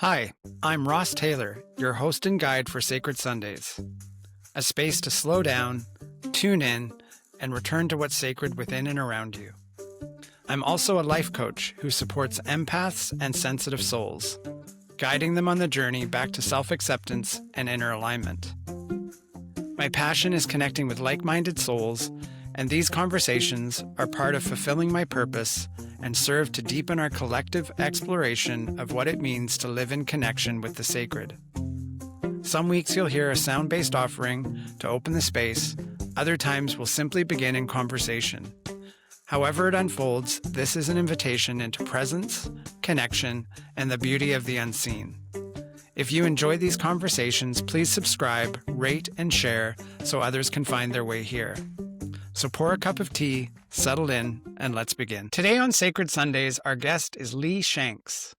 Hi, I'm Ross Tayler, your host and guide for Sacred Sundays, a space to slow down, tune in, and return to what's sacred within and around you. I'm also a life coach who supports empaths and sensitive souls, guiding them on the journey back to self-acceptance and inner alignment. My passion is connecting with like-minded souls, and these conversations are part of fulfilling my purpose and serve to deepen our collective exploration of what it means to live in connection with the sacred. Some weeks you'll hear a sound-based offering to open the space, other times we'll simply begin in conversation. However it unfolds, this is an invitation into presence, connection, and the beauty of the unseen. If you enjoy these conversations, please subscribe, rate, and share so others can find their way here. So pour a cup of tea, settle in, and let's begin. Today on Sacred Sundays, our guest is Lee Shanks.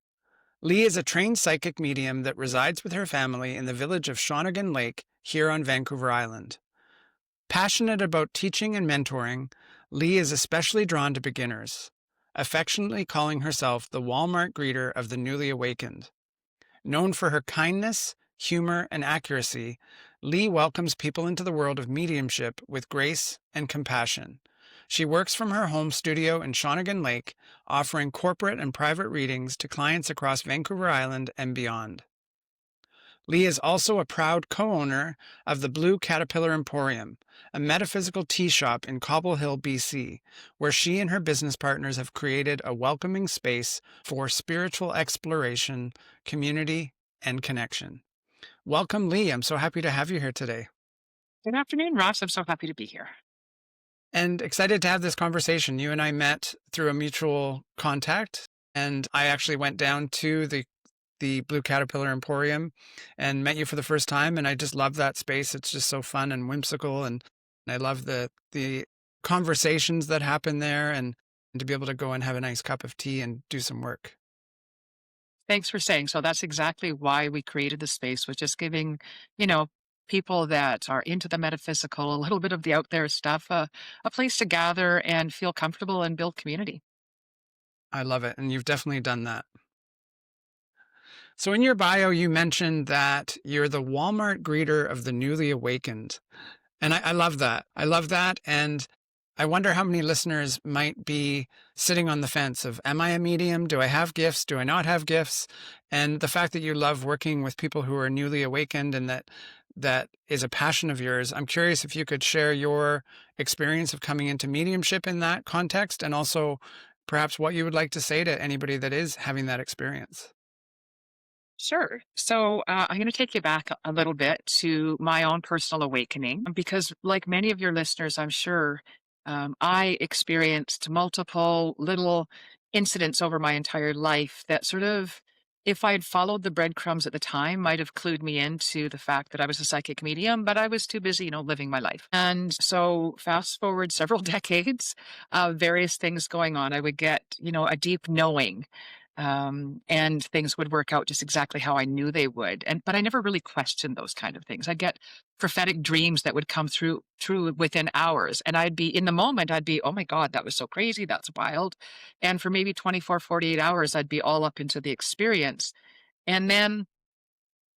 Lee is a trained psychic medium that resides with her family in the village of Shawnigan Lake here on Vancouver Island. Passionate about teaching and mentoring, Lee is especially drawn to beginners, affectionately calling herself the Walmart greeter of the newly awakened. Known for her kindness, humor, and accuracy, Lee welcomes people into the world of mediumship with grace and compassion. She works from her home studio in Shawnigan Lake, offering corporate and private readings to clients across Vancouver Island and beyond. Lee is also a proud co-owner of the Blue Caterpillar Emporium, a metaphysical tea shop in Cobble Hill, BC, where she and her business partners have created a welcoming space for spiritual exploration, community, and connection. Welcome, Lee. I'm so happy to have you here today. Good afternoon, Ross. I'm so happy to be here. And excited to have this conversation. You and I met through a mutual contact, and I actually went down to the Blue Caterpillar Emporium and met you for the first time. And I just love that space. It's just so fun and whimsical. And I love the conversations that happen there and to be able to go and have a nice cup of tea and do some work. Thanks for saying so. That's exactly why we created the space, was just giving, people that are into the metaphysical, a little bit of the out there stuff, a place to gather and feel comfortable and build community. I love it. And you've definitely done that. So in your bio, you mentioned that you're the Walmart greeter of the newly awakened. And I love that. I love that. And I wonder how many listeners might be sitting on the fence of, am I a medium? Do I have gifts? Do I not have gifts? And the fact that you love working with people who are newly awakened and that is a passion of yours. I'm curious if you could share your experience of coming into mediumship in that context, and also perhaps what you would like to say to anybody that is having that experience. Sure. So I'm going to take you back a little bit to my own personal awakening, because, like many of your listeners, I'm sure I experienced multiple little incidents over my entire life that sort of, if I had followed the breadcrumbs at the time, might have clued me into the fact that I was a psychic medium, but I was too busy, living my life. And so, fast forward several decades, various things going on, I would get, a deep knowing, and things would work out just exactly how I knew they would. But I never really questioned those kind of things. I'd get prophetic dreams that would come through within hours. And I'd be in the moment, I'd be, oh my God, that was so crazy. That's wild. And for maybe 24, 48 hours, I'd be all up into the experience. And then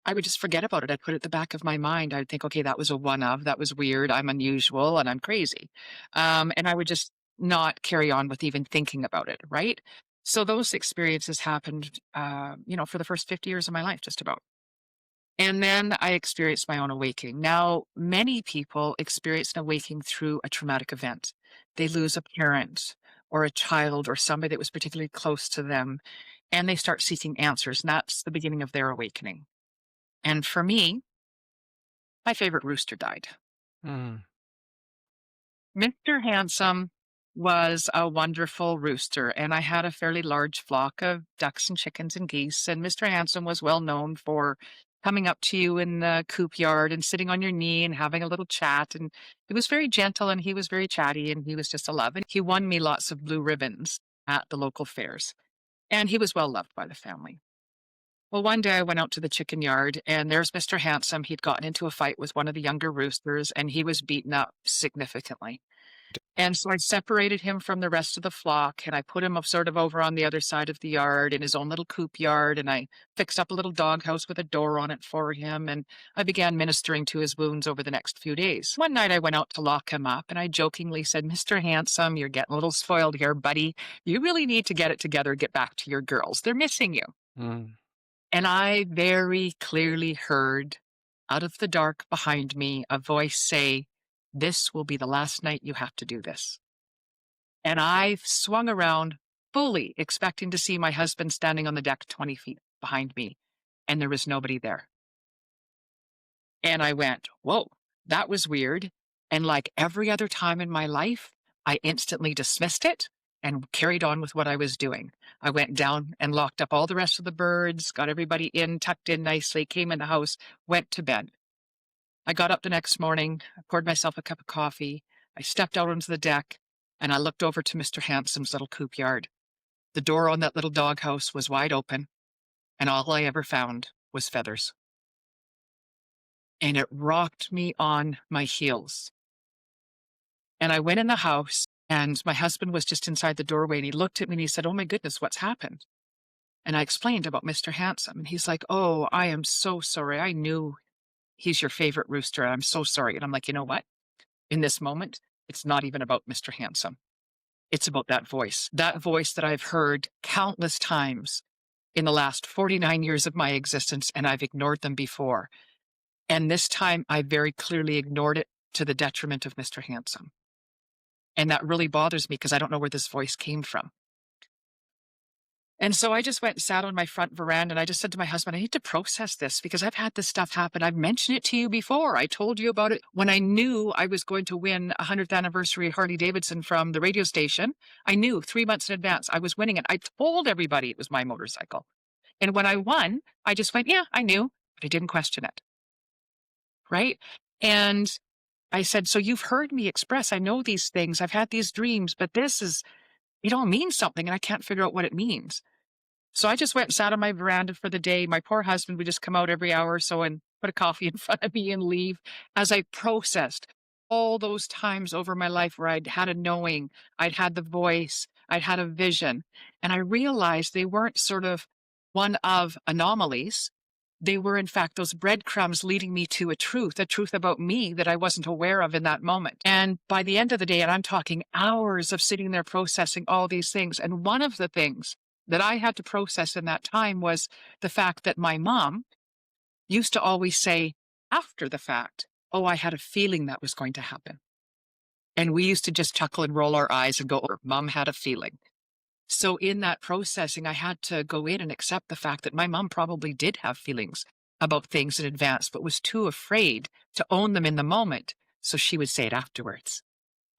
I would just forget about it. I'd put it at the back of my mind. I'd think, okay, that was a one of, that was weird. I'm unusual and I'm crazy. And I would just not carry on with even thinking about it. Right. So those experiences happened, for the first 50 years of my life, just about. And then I experienced my own awakening. Now, many people experience an awakening through a traumatic event. They lose a parent or a child or somebody that was particularly close to them, and they start seeking answers. And that's the beginning of their awakening. And for me, my favorite rooster died. Mm. Mr. Handsome was a wonderful rooster, and I had a fairly large flock of ducks and chickens and geese. And Mr. Handsome was well known for coming up to you in the coop yard and sitting on your knee and having a little chat. And he was very gentle and he was very chatty and he was just a love. And he won me lots of blue ribbons at the local fairs. And he was well loved by the family. Well, one day I went out to the chicken yard and there's Mr. Handsome. He'd gotten into a fight with one of the younger roosters and he was beaten up significantly. And so I separated him from the rest of the flock and I put him up sort of over on the other side of the yard in his own little coop yard. And I fixed up a little doghouse with a door on it for him. And I began ministering to his wounds over the next few days. One night I went out to lock him up and I jokingly said, "Mr. Handsome, you're getting a little spoiled here, buddy. You really need to get it together, get back to your girls. They're missing you." Mm. And I very clearly heard out of the dark behind me a voice say, "This will be the last night you have to do this." And I swung around fully expecting to see my husband standing on the deck 20 feet behind me, and there was nobody there. And I went, whoa, that was weird. And like every other time in my life, I instantly dismissed it and carried on with what I was doing. I went down and locked up all the rest of the birds, got everybody in, tucked in nicely, came in the house, went to bed. I got up the next morning, I poured myself a cup of coffee, I stepped out onto the deck, and I looked over to Mr. Handsome's little coop yard. The door on that little doghouse was wide open, and all I ever found was feathers. And it rocked me on my heels. And I went in the house, and my husband was just inside the doorway, and he looked at me and he said, "Oh my goodness, what's happened?" And I explained about Mr. Handsome, and he's like, "Oh, I am so sorry. I knew he's your favorite rooster. I'm so sorry." And I'm like, you know what? In this moment, it's not even about Mr. Handsome. It's about that voice that I've heard countless times in the last 49 years of my existence, and I've ignored them before. And this time I very clearly ignored it to the detriment of Mr. Handsome. And that really bothers me because I don't know where this voice came from. And so I just went and sat on my front veranda and I just said to my husband, I need to process this because I've had this stuff happen. I've mentioned it to you before. I told you about it when I knew I was going to win a 100th anniversary Harley Davidson from the radio station. I knew 3 months in advance I was winning it. I told everybody it was my motorcycle. And when I won, I just went, yeah, I knew, but I didn't question it. Right. And I said, so you've heard me express, I know these things, I've had these dreams, but it all means something and I can't figure out what it means. So I just went and sat on my veranda for the day. My poor husband would just come out every hour or so and put a coffee in front of me and leave as I processed all those times over my life where I'd had a knowing, I'd had the voice, I'd had a vision. And I realized they weren't sort of one of anomalies. They were, in fact, those breadcrumbs leading me to a truth about me that I wasn't aware of in that moment. And by the end of the day, and I'm talking hours of sitting there processing all these things. And one of the things that I had to process in that time was the fact that my mom used to always say after the fact, "Oh, I had a feeling that was going to happen." And we used to just chuckle and roll our eyes and go, "Oh, Mom had a feeling." So in that processing, I had to go in and accept the fact that my mom probably did have feelings about things in advance, but was too afraid to own them in the moment. So she would say it afterwards.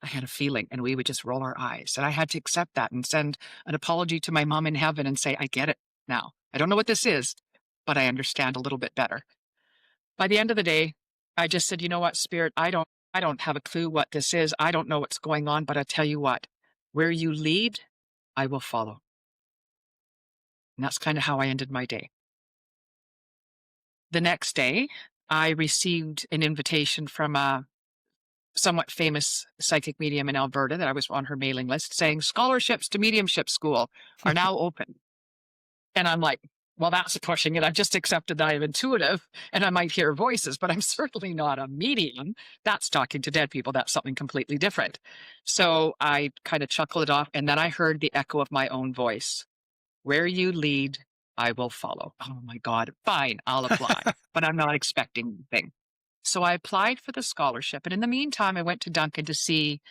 I had a feeling, and we would just roll our eyes. And I had to accept that and send an apology to my mom in heaven and say, I get it now. I don't know what this is, but I understand a little bit better. By the end of the day, I just said, you know what, Spirit, I don't have a clue what this is. I don't know what's going on, but I tell you what, where you lead, I will follow. And that's kind of how I ended my day. The next day, I received an invitation from a somewhat famous psychic medium in Alberta that I was on her mailing list saying scholarships to mediumship school are now open. And I'm like, well, that's pushing it. I've just accepted that I'm intuitive and I might hear voices, but I'm certainly not a medium. That's talking to dead people. That's something completely different. So I kind of chuckled it off. And then I heard the echo of my own voice. Where you lead, I will follow. Oh my God, fine, I'll apply, but I'm not expecting anything. So I applied for the scholarship. And in the meantime, I went to Duncan to see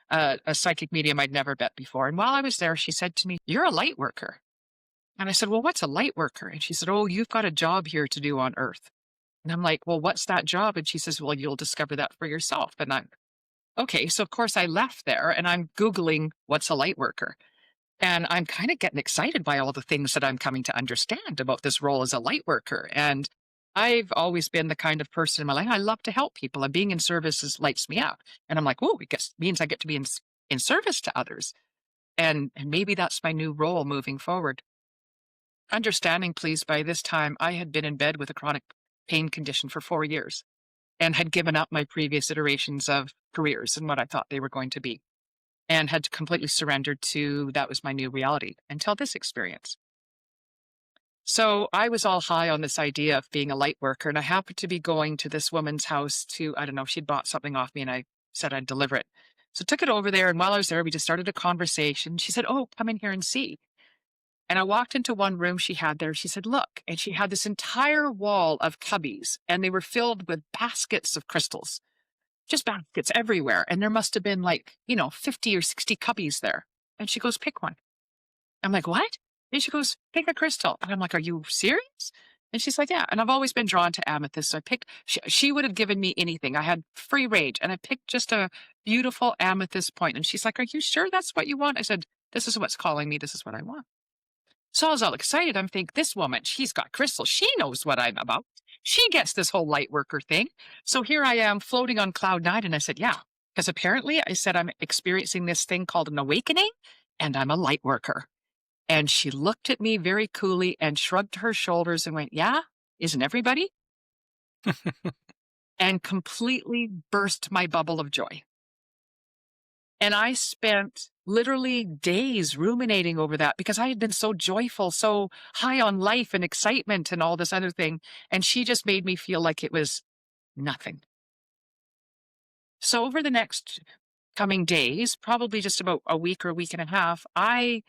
a psychic medium I'd never met before. And while I was there, she said to me, "You're a light worker." And I said, "Well, what's a light worker?" And she said, "Oh, you've got a job here to do on Earth." And I'm like, "Well, what's that job?" And she says, "Well, you'll discover that for yourself." And I'm, okay. So of course I left there and I'm Googling what's a light worker. And I'm kind of getting excited by all the things that I'm coming to understand about this role as a light worker. And I've always been the kind of person in my life, I love to help people, and being in services lights me up. And I'm like, oh, it means I get to be in service to others. And maybe that's my new role moving forward. Understanding, please, by this time, I had been in bed with a chronic pain condition for 4 years and had given up my previous iterations of careers and what I thought they were going to be. and had completely surrendered to that was my new reality until this experience. So I was all high on this idea of being a light worker, and I happened to be going to this woman's house to, I don't know, she'd bought something off me and I said I'd deliver it. So took it over there, and while I was there, we just started a conversation. She said, "Oh, come in here and see." And I walked into one room she had there. She said, "Look." And she had this entire wall of cubbies, and they were filled with baskets of crystals, just baskets everywhere. And there must have been like, 50 or 60 cubbies there. And she goes, "Pick one." I'm like, "What?" And she goes, "Pick a crystal." And I'm like, "Are you serious?" And she's like, "Yeah." And I've always been drawn to amethyst. So I picked, she would have given me anything. I had free range, and I picked just a beautiful amethyst point. And she's like, "Are you sure that's what you want?" I said, "This is what's calling me. This is what I want." So I was all excited. I'm thinking, this woman, she's got crystals. She knows what I'm about. She gets this whole light worker thing. So here I am floating on cloud nine. And I said, "Yeah," because apparently I said, "I'm experiencing this thing called an awakening, and I'm a light worker." And she looked at me very coolly and shrugged her shoulders and went, "Yeah, isn't everybody?" And completely burst my bubble of joy. And I spent literally days ruminating over that because I had been so joyful, so high on life and excitement and all this other thing. And she just made me feel like it was nothing. So over the next coming days, probably just about a week or a week and a half, I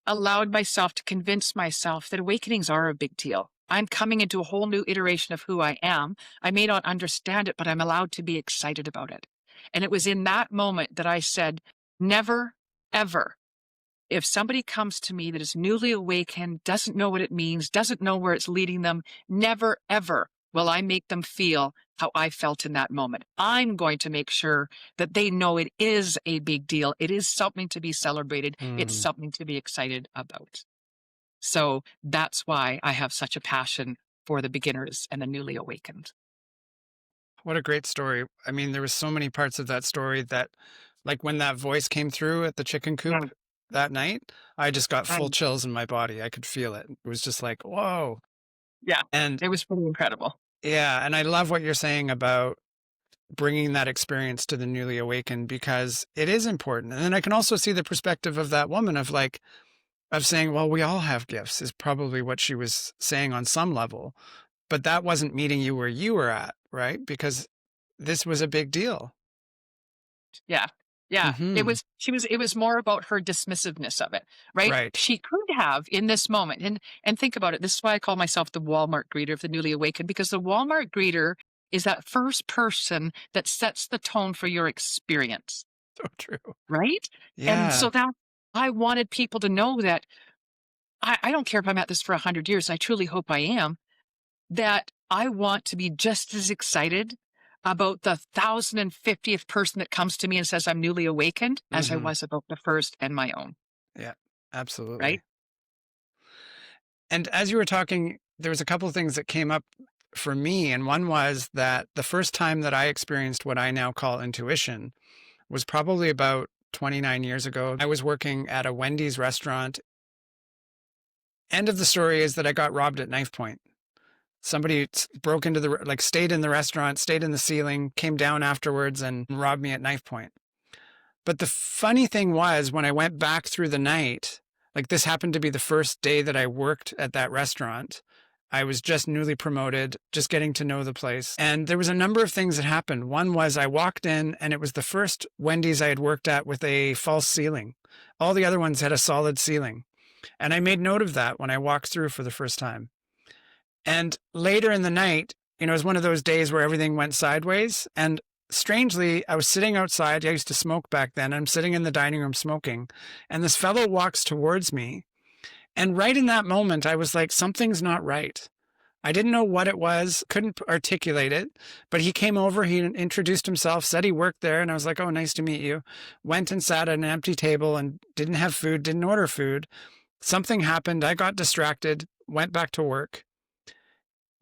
allowed myself to convince myself that awakenings are a big deal. I'm coming into a whole new iteration of who I am. I may not understand it, but I'm allowed to be excited about it. And it was in that moment that I said, never, ever, if somebody comes to me that is newly awakened, doesn't know what it means, doesn't know where it's leading them, never, ever will I make them feel how I felt in that moment. I'm going to make sure that they know it is a big deal. It is something to be celebrated. It's Mm, something to be excited about. So that's why I have such a passion for the beginners and the newly awakened. what a great story. I mean, there was so many parts of that story that, like when that voice came through at the chicken coop Mm, that night, I just got full mm, chills in my body. I could feel it. It was just like, whoa. yeah, And it was pretty incredible. yeah, and I love what you're saying about bringing that experience to the newly awakened because it is important. And then I can also see the perspective of that woman of like, of saying, well, we all have gifts is probably what she was saying on some level, but that wasn't meeting you where you were at, right? Because this was a big deal. Yeah. Yeah. Hmm. It was more about her dismissiveness of it, right? Right. She could have in this moment, and think about it. This is why I call myself the Walmart greeter of the newly awakened, because the Walmart greeter is that first person that sets the tone for your experience, So true. right? And Yeah. so that I wanted people to know that I don't care if I'm at this for 100 years. I truly hope I am, that I want to be just as excited about the 1,050th person that comes to me and says I'm newly awakened as I Hmm. was about the first and my own, Yeah, right? absolutely. And as you were talking, there was a couple of things that came up for me. And one was that the first time that I experienced what I now call intuition was probably about 29 years ago. I was working at a Wendy's restaurant. End of the story is that I got robbed at knife point. Somebody broke into like stayed in the restaurant, stayed in the ceiling, came down afterwards and robbed me at knife point. But the funny thing was when I went back through the night, like this happened to be the first day that I worked at that restaurant. I was just newly promoted, just getting to know the place. And there was a number of things that happened. One was I walked in and it was the first Wendy's I had worked at with a false ceiling. All the other ones had a solid ceiling. And I made note of that when I walked through for the first time. And later in the night, it was one of those days where everything went sideways. And strangely, I was sitting outside. I used to smoke back then. I'm sitting in the dining room smoking. And this fellow walks towards me. And right in that moment, I was like, something's not right. I didn't know what it was, couldn't articulate it, but he came over, he introduced himself, said he worked there. And I was like, oh, nice to meet you. Went and sat at an empty table and didn't have food, didn't order food. Something happened. I got distracted, went back to work.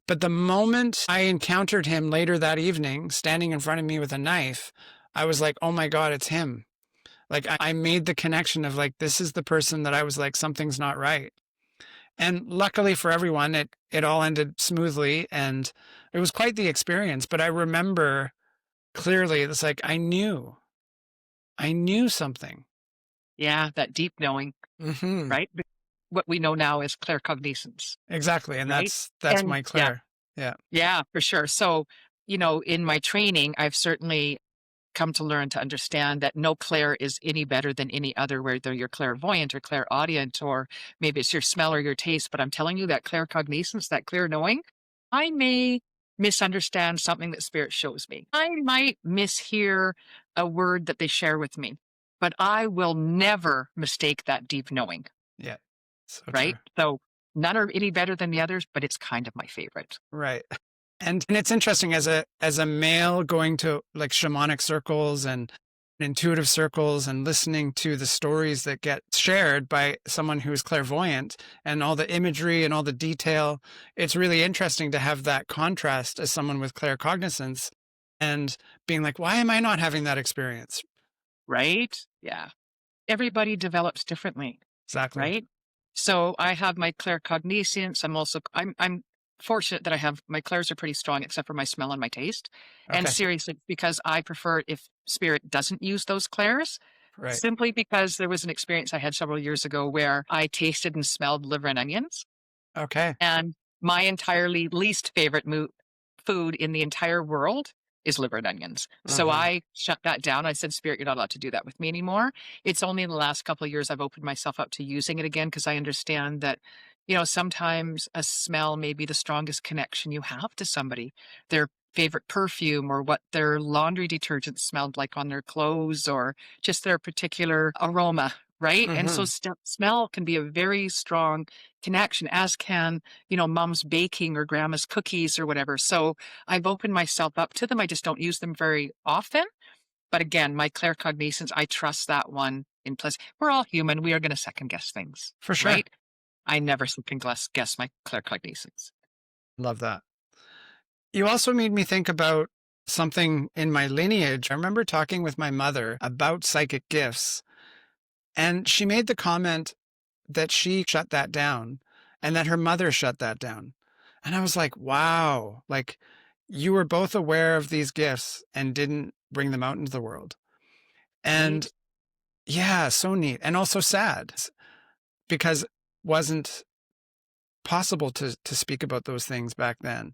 But the moment I encountered him later that evening, standing in front of me with a knife, I was like, oh my God, it's him. Like I made the connection of like, this is the person that I was like, something's not right. And luckily for everyone, it all ended smoothly and it was quite the experience. But I remember clearly, it's like I knew something. Yeah, that deep knowing, Hmm. right? What we know now as claircognizance, Exactly. And right? that's And my yeah, Claire. Yeah. yeah, for sure. So, in my training, I've certainly come to learn to understand that no clair is any better than any other, whether you're clairvoyant or clairaudient, or maybe it's your smell or your taste. But I'm telling you that claircognizance, that clear knowing, I may misunderstand something that spirit shows me. I might mishear a word that they share with me, but I will never mistake that deep knowing, Yeah. So true. right? So none are any better than the others, but it's kind of my favorite. Right. And it's interesting as a male going to like shamanic circles and intuitive circles and listening to the stories that get shared by someone who's clairvoyant and all the imagery and all the detail. It's really interesting to have that contrast as someone with claircognizance and being like, why am I not having that experience? Right? Yeah. Everybody develops differently. Exactly. Right? So I have my claircognizance. I'm fortunate that I have my clairs are pretty strong except for my smell and my taste. And Okay. seriously, because I prefer if spirit doesn't use those clairs, Right. simply because there was an experience I had several years ago where I tasted and smelled liver and onions. Okay. And my entirely least favorite food in the entire world is liver and onions. So Uh-huh. I shut that down. I said, Spirit, you're not allowed to do that with me anymore. It's only in the last couple of years I've opened myself up to using it again because I understand that, sometimes a smell may be the strongest connection you have to somebody, their favorite perfume or what their laundry detergent smelled like on their clothes or just their particular aroma. Right. And so Mm-hmm. smell can be a very strong connection, as can, mom's baking or grandma's cookies or whatever. So I've opened myself up to them. I just don't use them very often. But again, my claircognizance, I trust that one in place. We're all human. We are going to second guess things, For sure. right? I never second guess my claircognizance. Love that. You also made me think about something in my lineage. I remember talking with my mother about psychic gifts, and she made the comment that she shut that down and that her mother shut that down. And I was like, wow, like you were both aware of these gifts and didn't bring them out into the world. And Right? yeah, so neat and also sad because it wasn't possible to speak about those things back then.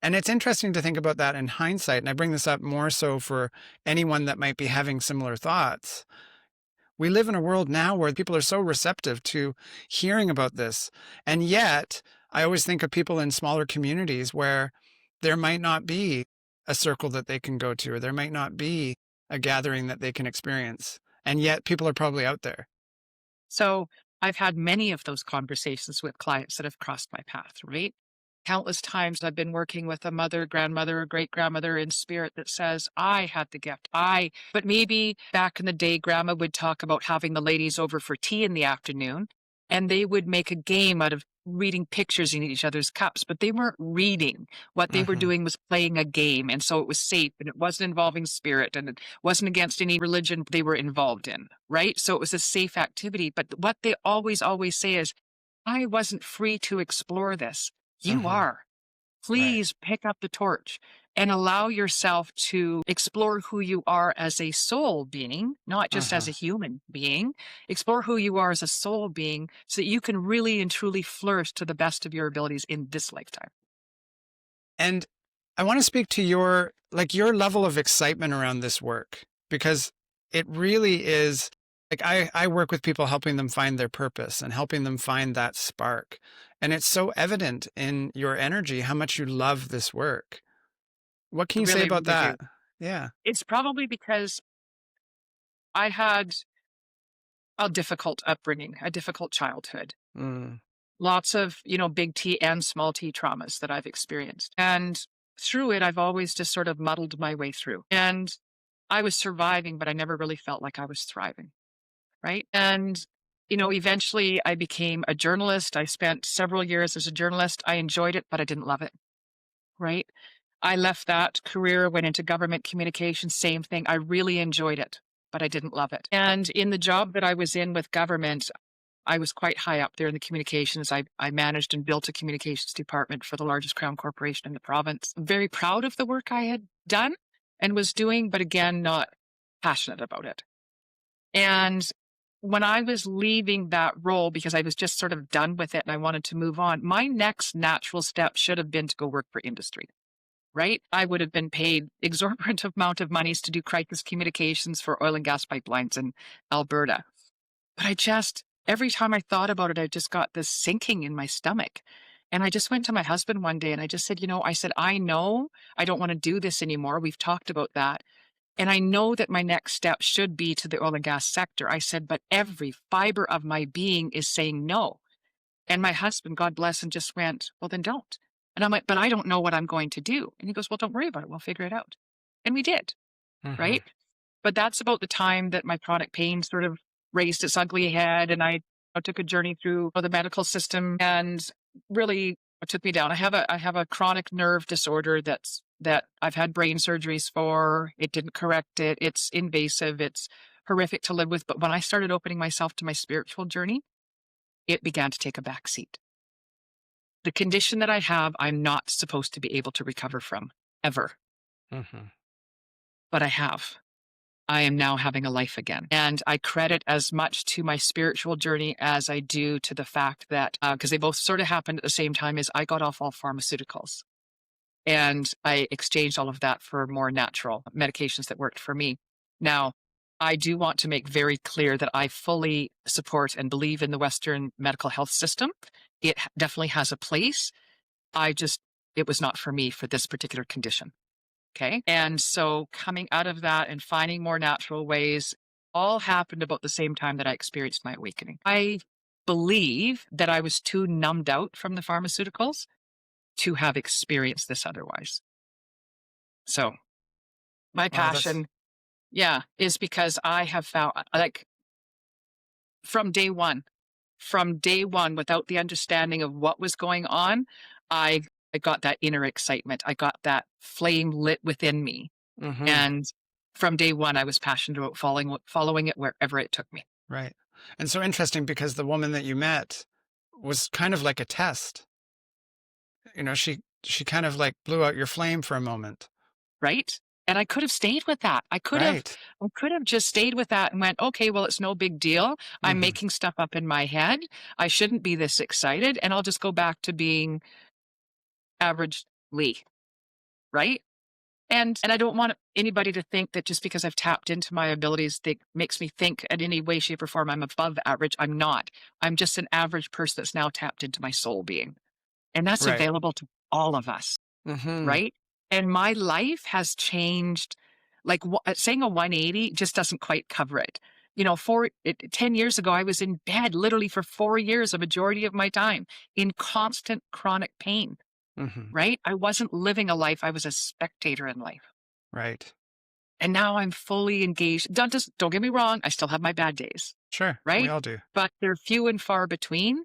And it's interesting to think about that in hindsight. And I bring this up more so for anyone that might be having similar thoughts. We live in a world now where people are so receptive to hearing about this. And yet, I always think of people in smaller communities where there might not be a circle that they can go to, or there might not be a gathering that they can experience. And yet, people are probably out there. So I've had many of those conversations with clients that have crossed my path, right? Countless times I've been working with a mother, grandmother, or great grandmother in spirit that says, I had the gift. But maybe back in the day, grandma would talk about having the ladies over for tea in the afternoon, and they would make a game out of reading pictures in each other's cups, but they weren't reading. What they were Hmm. doing was playing a game. And so it was safe and it wasn't involving spirit and it wasn't against any religion they were involved in, right? So it was a safe activity. But what they always say is, I wasn't free to explore this. You Hmm. are. Right. Please pick up the torch and allow yourself to explore who you are as a soul being, not just as Uh-huh. a human being. Explore who you are as a soul being so that you can really and truly flourish to the best of your abilities in this lifetime. And I want to speak to your level of excitement around this work because it really is like I work with people helping them find their purpose and helping them find that spark. And it's so evident in your energy how much you love this work. What I can you say really, about really do. that? Yeah. It's probably because I had a difficult upbringing, a difficult childhood. Mm, Lots of, big T and small T traumas that I've experienced. And through it, I've always just sort of muddled my way through. And I was surviving, but I never really felt like I was thriving. Right. And, eventually I became a journalist. I spent several years as a journalist. I enjoyed it, but I didn't love it. Right. I left that career, went into government communications, same thing. I really enjoyed it, but I didn't love it. And in the job that I was in with government, I was quite high up there in the communications. I managed and built a communications department for the largest crown corporation in the province. I'm very proud of the work I had done and was doing, but again, not passionate about it. And when I was leaving that role, because I was just sort of done with it and I wanted to move on, my next natural step should have been to go work for industry, right? I would have been paid exorbitant amount of monies to do crisis communications for oil and gas pipelines in Alberta. But every time I thought about it, I just got this sinking in my stomach. And I just went to my husband one day and I just said, I know I don't want to do this anymore. We've talked about that. And I know that my next step should be to the oil and gas sector. I said, but every fiber of my being is saying no. And my husband, God bless him, just went, well, then don't. And I'm like, but I don't know what I'm going to do. And he goes, well, don't worry about it. We'll figure it out. And we did, Hmm. right? But that's about the time that my chronic pain sort of raised its ugly head. And I took a journey through the medical system and really took me down. I have a chronic nerve disorder that I've had brain surgeries for. It didn't correct it. It's invasive. It's horrific to live with. But when I started opening myself to my spiritual journey, it began to take a back seat. The condition that I have, I'm not supposed to be able to recover from ever, Hmm. but I have. I am now having a life again. And I credit as much to my spiritual journey as I do to the fact that, because they both sort of happened at the same time, is I got off all pharmaceuticals and I exchanged all of that for more natural medications that worked for me. Now, I do want to make very clear that I fully support and believe in the Western medical health system. It definitely has a place. It was not for me for this particular condition. Okay. And so coming out of that and finding more natural ways all happened about the same time that I experienced my awakening. I believe that I was too numbed out from the pharmaceuticals to have experienced this otherwise. So my Wow, that's passion, yeah, is because I have found, like, from day one, without the understanding of what was going on, I, I got that inner excitement. I got that flame lit within me. hmm And from day one, I was passionate about following it wherever it took me. right. And so interesting because the woman that you met was kind of like a test. She kind of like blew out your flame for a moment. Right. And I could have stayed with that. Right. I could have just stayed with that and went, okay, well, it's no big deal. I'm Hmm. making stuff up in my head. I shouldn't be this excited. And I'll just go back to being average Lee. Right. And I don't want anybody to think that just because I've tapped into my abilities, that makes me think in any way, shape, or form I'm above average. I'm not. I'm just an average person that's now tapped into my soul being. And that's Right. available to all of us. Hmm. Right? And my life has changed, like, saying a 180 just doesn't quite cover it. 10 years ago, I was in bed literally for 4 years, a majority of my time, in constant chronic pain, Hmm. right? I wasn't living a life, I was a spectator in life. Right. And now I'm fully engaged. Don't get me wrong, I still have my bad days, Sure. We right? all do. But they're few and far between.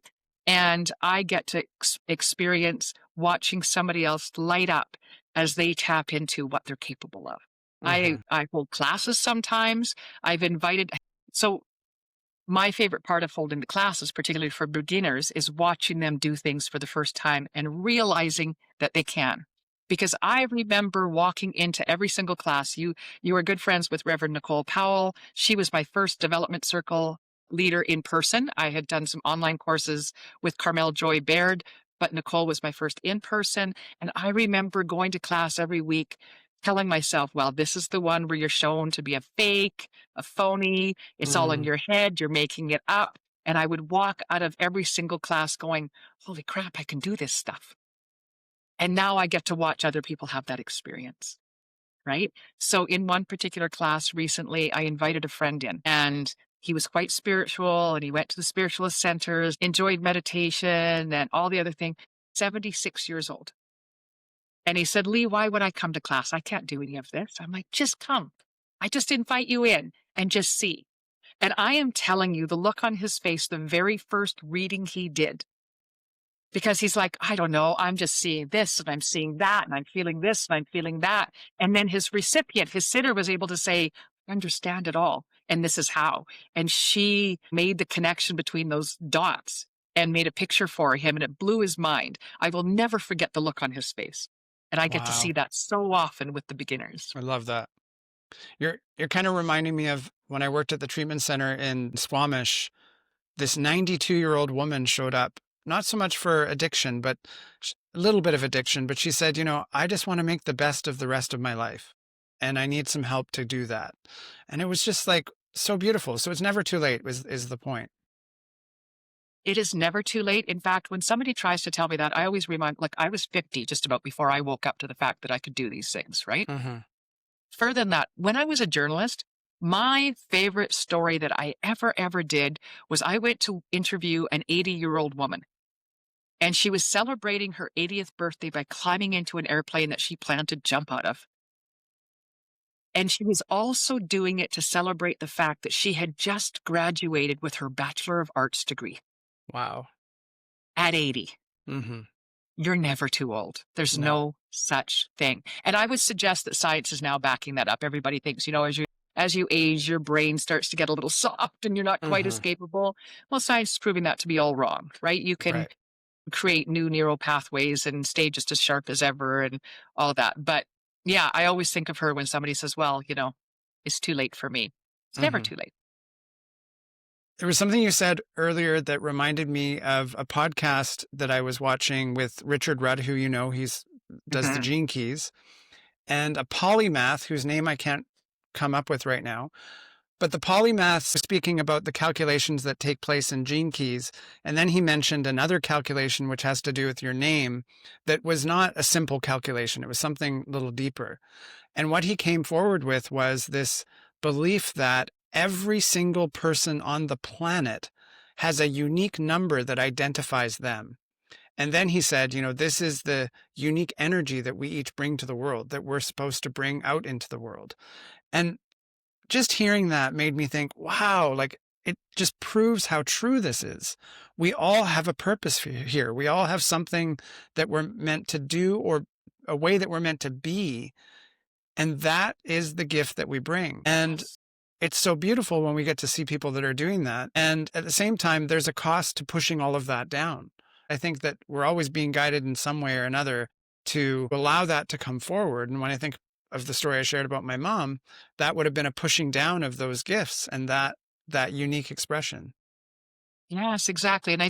And I get to experience watching somebody else light up as they tap into what they're capable of. I, Hmm. I hold classes sometimes. I've invited, so my favorite part of holding the classes, particularly for beginners, is watching them do things for the first time and realizing that they can. Because I remember walking into every single class. You were good friends with Reverend Nicole Powell. She was my first development circle leader in person. I had done some online courses with Carmel Joy Baird, but Nicole was my first in person. And I remember going to class every week telling myself, well, this is the one where you're shown to be a fake, a phony. It's all in Mm. your head. You're making it up. And I would walk out of every single class going, holy crap, I can do this stuff. And now I get to watch other people have that experience. Right. So in one particular class recently, I invited a friend in and he was quite spiritual and he went to the spiritualist centers, enjoyed meditation and all the other thing, 76 years old. And he said, Lee, why would I come to class? I can't do any of this. I'm like, just come. I just invite you in and just see. And I am telling you, the look on his face, the very first reading he did, because he's like, I don't know, I'm just seeing this and I'm seeing that and I'm feeling this and I'm feeling that. And then his recipient, his sitter, was able to say, I understand it all. And this is how. And she made the connection between those dots and made a picture for him. And it blew his mind. I will never forget the look on his face. And I get to see Wow. that so often with the beginners. I love that. You're kind of reminding me of when I worked at the treatment center in Squamish. This 92-year-old woman showed up, not so much for addiction, but a little bit of addiction. But she said, I just want to make the best of the rest of my life, and I need some help to do that. And it was just like so beautiful. So it's never too late, is the point. It is never too late. In fact, when somebody tries to tell me that, I always remind, like, I was 50 just about before I woke up to the fact that I could do these things, right? Mm-hmm. Further than that, when I was a journalist, my favorite story that I ever did was I went to interview an 80-year-old woman, and she was celebrating her 80th birthday by climbing into an airplane that she planned to jump out of. And she was also doing it to celebrate the fact that she had just graduated with her Bachelor of Arts degree Wow. at 80. Mm-hmm. You're never too old. There's No. no such thing. And I would suggest that science is now backing that up. Everybody thinks, as you age, your brain starts to get a little soft and you're not quite as Mm-hmm. capable. Well, science is proving that to be all wrong, right? You can Right. create new neural pathways and stay just as sharp as ever and all of that. But yeah, I always think of her when somebody says, well, it's too late for me. It's never Mm-hmm. too late. There was something you said earlier that reminded me of a podcast that I was watching with Richard Rudd, who he's does the Mhm. Gene Keys, and a polymath whose name I can't come up with right now. But the polymath was speaking about the calculations that take place in Gene Keys, and then he mentioned another calculation which has to do with your name that was not a simple calculation. It was something a little deeper. And what he came forward with was this belief that every single person on the planet has a unique number that identifies them. And then he said, this is the unique energy that we each bring to the world, that we're supposed to bring out into the world. And just hearing that made me think, wow, like it just proves how true this is. We all have a purpose here. We all have something that we're meant to do or a way that we're meant to be. And that is the gift that we bring. And Yes. it's so beautiful when we get to see people that are doing that. And at the same time, there's a cost to pushing all of that down. I think that we're always being guided in some way or another to allow that to come forward. And when I think of the story I shared about my mom, that would have been a pushing down of those gifts and that unique expression. Yes, exactly. And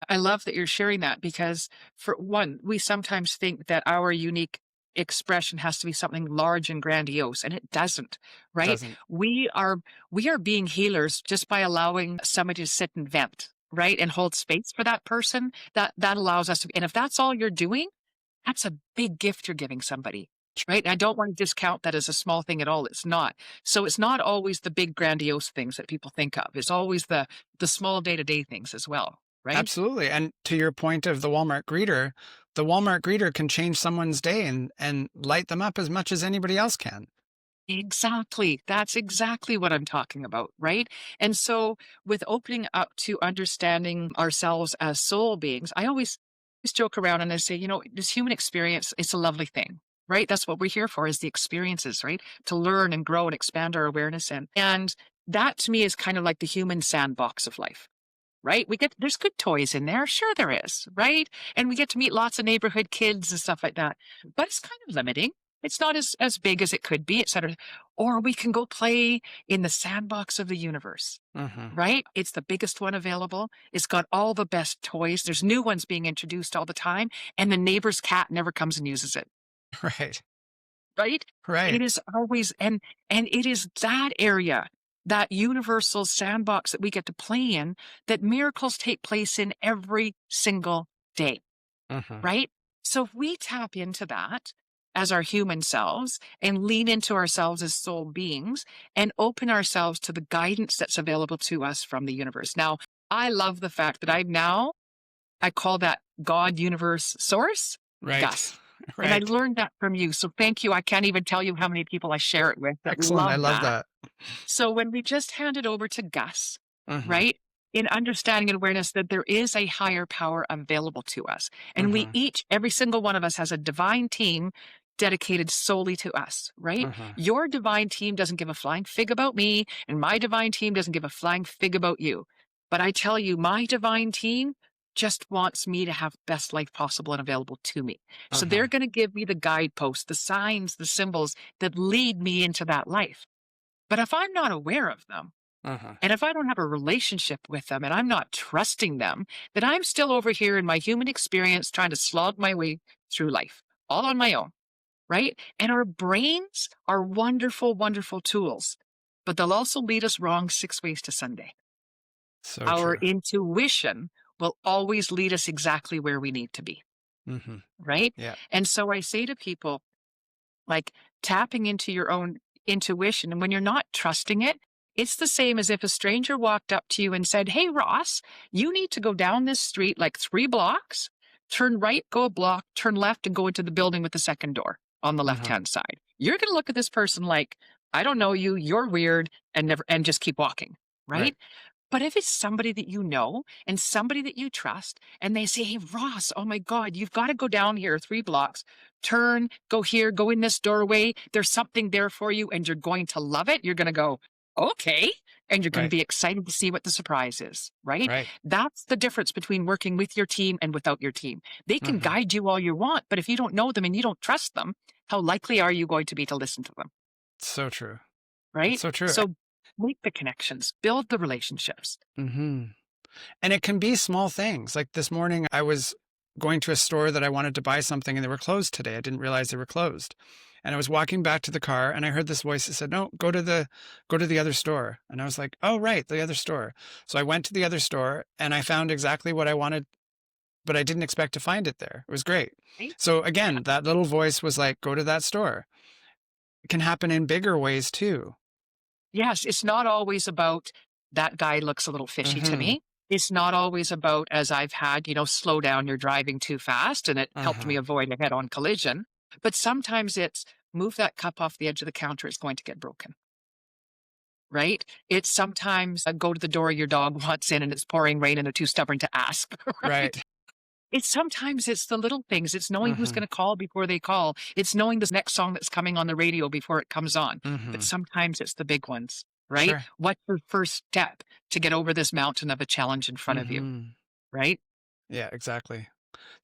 I love that you're sharing that because, for one, we sometimes think that our unique expression has to be something large and grandiose, and it doesn't, right? Doesn't. We are being healers just by allowing somebody to sit and vent, right? And hold space for that person. That allows us to, and if that's all you're doing, that's a big gift you're giving somebody. Right. And I don't want to discount that as a small thing at all. It's not. So it's not always the big grandiose things that people think of. It's always the small day-to-day things as well. Right. Absolutely. And to your point of the Walmart greeter can change someone's day and light them up as much as anybody else can. Exactly. That's exactly what I'm talking about, right? And so with opening up to understanding ourselves as soul beings, I always joke around and I say, this human experience, it's a lovely thing, right? That's what we're here for, is the experiences, right? To learn and grow and expand our awareness in. And that to me is kind of like the human sandbox of life. Right? There's good toys in there. Sure there is, right? And we get to meet lots of neighborhood kids and stuff like that. But it's kind of limiting. It's not as big as it could be, et cetera. Or we can go play in the sandbox of the universe, Mm-hmm. right? It's the biggest one available. It's got all the best toys. There's new ones being introduced all the time. And the neighbor's cat never comes and uses it. Right. Right? Right. It is always, and it is that area, that universal sandbox that we get to play in, that miracles take place in every single day, Mm-hmm. right? So if we tap into that as our human selves and lean into ourselves as soul beings and open ourselves to the guidance that's available to us from the universe. Now, I love the fact that I call that God, universe, source, Right. Gus. And I Right. learned that from you. So thank you. I can't even tell you how many people I share it with that Excellent. I love love that. that. So when we just hand it over to Gus, Mm-hmm. right, in understanding and awareness that there is a higher power available to us, and we Mm-hmm. every single one of us has a divine team dedicated solely to us, right? Mm-hmm. Your divine team doesn't give a flying fig about me, and my divine team doesn't give a flying fig about you. But I tell you, my divine team just wants me to have the best life possible and available to me. So Uh-huh. they're going to give me the guideposts, the signs, the symbols that lead me into that life. But if I'm not aware of them, Uh-huh. and if I don't have a relationship with them and I'm not trusting them, then I'm still over here in my human experience trying to slog my way through life all on my own, right? And our brains are wonderful, wonderful tools, but they'll also lead us wrong 6 ways to Sunday. So Our true. intuition will always lead us exactly where we need to be, Mm-hmm. right? Yeah. And so I say to people, like tapping into your own intuition. And when you're not trusting it, it's the same as if a stranger walked up to you and said, "Hey, Ross, you need to go down this street like 3 blocks, turn right, go a block, turn left, and go into the building with the second door on the left Uh-huh. hand side." You're going to look at this person like, "I don't know you, you're weird," and never, and just keep walking, Right. right? But if it's somebody that you know and somebody that you trust, and they say, "Hey, Ross, oh my God, you've got to go down here 3 blocks, turn, go here, go in this doorway. There's something there for you, and you're going to love it." You're going to go, "Okay." And you're going to Right. be excited to see what the surprise is, right? Right. That's the difference between working with your team and without your team. They can Mm-hmm. guide you all you want, but if you don't know them and you don't trust them, how likely are you going to be to listen to them, So true. It's right? so true. So make the connections, build the relationships. Mm-hmm. And it can be small things. Like this morning, I was going to a store that I wanted to buy something and they were closed today. I didn't realize they were closed. And I was walking back to the car and I heard this voice that said, "No, go to the other store." And I was like, "Oh, right, the other store." So I went to the other store and I found exactly what I wanted, but I didn't expect to find it there. It was great. Right? So Yeah. again, that little voice was like, "Go to that store." It can happen in bigger ways too. Yes, it's not always about that guy looks a little fishy to Mm-hmm. me. It's not always about, as I've had, slow down, you're driving too fast, and it helped me Uh-huh. avoid a head on collision. But sometimes it's move that cup off the edge of the counter, it's going to get broken, right? It's sometimes go to the door your dog wants in and it's pouring rain and they're too stubborn to ask, right? Right. It's the little things. It's knowing who's Mm-hmm. gonna call before they call. It's knowing this next song that's coming on the radio before it comes on. But Mm-hmm. sometimes it's the big ones, right? Sure. What's your first step to get over this mountain of a challenge in front of you, Mm-hmm. right? Yeah, exactly.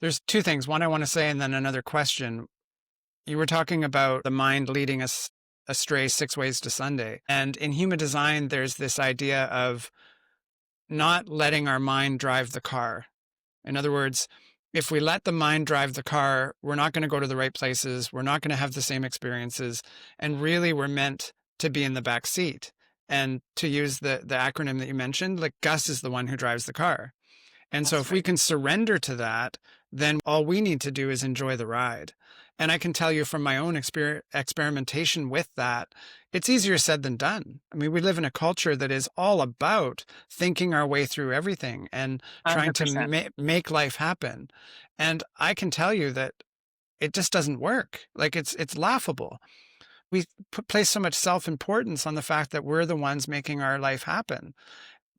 There's two things. One I want to say, and then another question. You were talking about the mind leading us astray 6 ways to Sunday. And in human design, there's this idea of not letting our mind drive the car. In other words, if we let the mind drive the car, we're not going to go to the right places. We're not going to have the same experiences. And really, we're meant to be in the back seat. And to use the acronym that you mentioned, like Gus is the one who drives the car. And so That's if we right. can surrender to that, then all we need to do is enjoy the ride. And I can tell you from my own experimentation with that, it's easier said than done. I mean, we live in a culture that is all about thinking our way through everything and trying to 100%. make life happen. And I can tell you that it just doesn't work. Like it's laughable. We place so much self-importance on the fact that we're the ones making our life happen,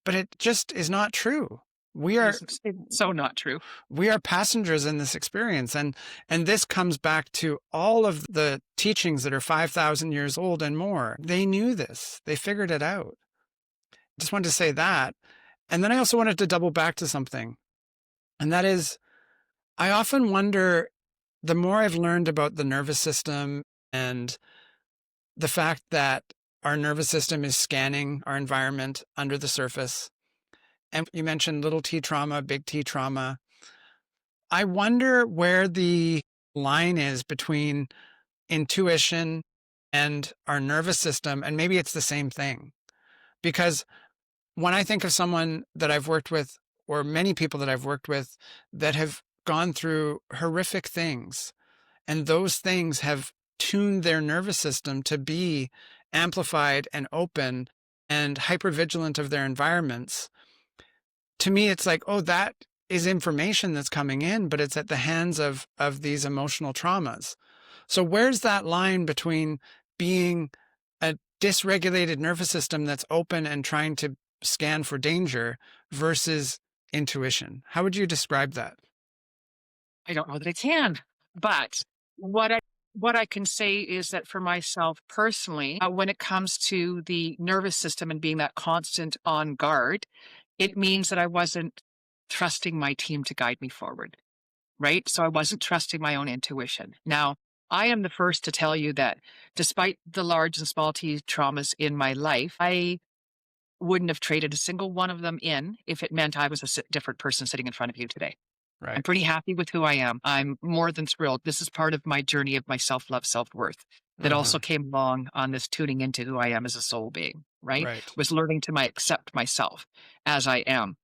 but it just is not true. We It are is it's so not true. we are passengers in this experience, and this comes back to all of the teachings that are 5,000 years old and more. They knew this. They figured it out. Just wanted to say that. And then I also wanted to double back to something. And that is, I often wonder, the more I've learned about the nervous system and the fact that our nervous system is scanning our environment under the surface, and you mentioned little t trauma, big T trauma. I wonder where the line is between intuition and our nervous system, and maybe it's the same thing. Because when I think of someone that I've worked with, or many people that I've worked with that have gone through horrific things, and those things have tuned their nervous system to be amplified and open and hypervigilant of their environments, to me, it's like, oh, that is information that's coming in, but it's at the hands of these emotional traumas. So where's that line between being a dysregulated nervous system that's open and trying to scan for danger versus intuition? How would you describe that? I don't know that I can, but what I can say is that for myself personally, when it comes to the nervous system and being that constant on guard, it means that I wasn't trusting my team to guide me forward, right? So I wasn't trusting my own intuition. Now, I am the first to tell you that despite the large and small T traumas in my life, I wouldn't have traded a single one of them in if it meant I was a different person sitting in front of you today. I'm Right. pretty happy with who I am. I'm more than thrilled. This is part of my journey of my self-love, self-worth that also Mm-hmm. came along on this tuning into who I am as a soul being, right? Right. Was learning to accept myself as I am.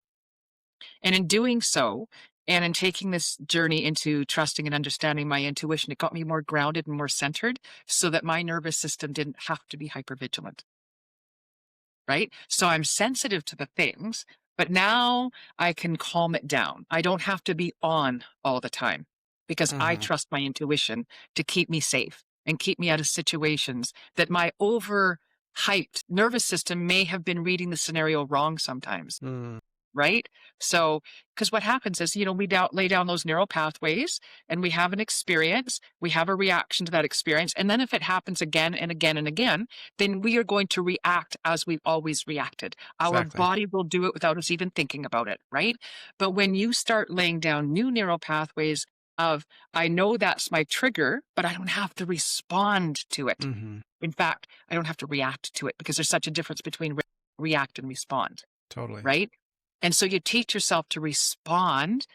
And in doing so, and in taking this journey into trusting and understanding my intuition, it got me more grounded and more centered so that my nervous system didn't have to be hypervigilant, right? So I'm sensitive to the things, but now I can calm it down. I don't have to be on all the time because I Mm-hmm. trust my intuition to keep me safe and keep me out of situations that my overhyped nervous system may have been reading the scenario wrong sometimes. Mm. Right? So, because what happens is, we lay down those neural pathways and we have an experience, we have a reaction to that experience. And then if it happens again and again and again, then we are going to react as we've always reacted. Our Exactly. body will do it without us even thinking about it. Right? But when you start laying down new neural pathways of, I know that's my trigger, but I don't have to respond to it. Mm-hmm. In fact, I don't have to react to it because there's such a difference between react and respond. Totally. Right? And so you teach yourself to respond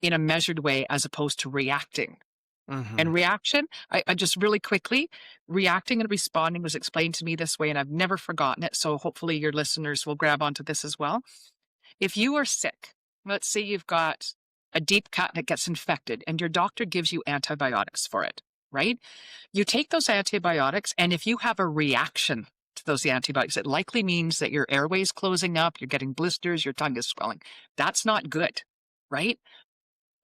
in a measured way as opposed to reacting. Mm-hmm. And reaction, I just really quickly, reacting and responding was explained to me this way, and I've never forgotten it. So hopefully your listeners will grab onto this as well. If you are sick, let's say you've got a deep cut that gets infected, and your doctor gives you antibiotics for it, right? You take those antibiotics, and if you have a reaction to those antibiotics, it likely means that your airway's closing up, you're getting blisters, your tongue is swelling. That's not good, right?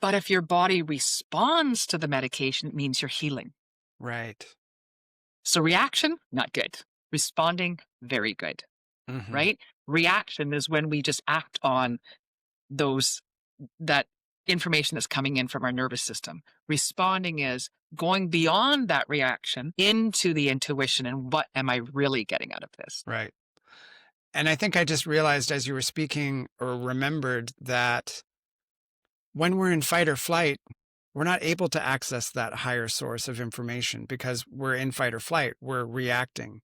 But if your body responds to the medication, it means you're healing. Right. So reaction, not good. Responding, very good, Mm-hmm. right? Reaction is when we just act on those that information that's coming in from our nervous system. Responding is going beyond that reaction into the intuition and what am I really getting out of this? Right. And I think I just realized as you were speaking or remembered that when we're in fight or flight, we're not able to access that higher source of information because we're in fight or flight. We're reacting.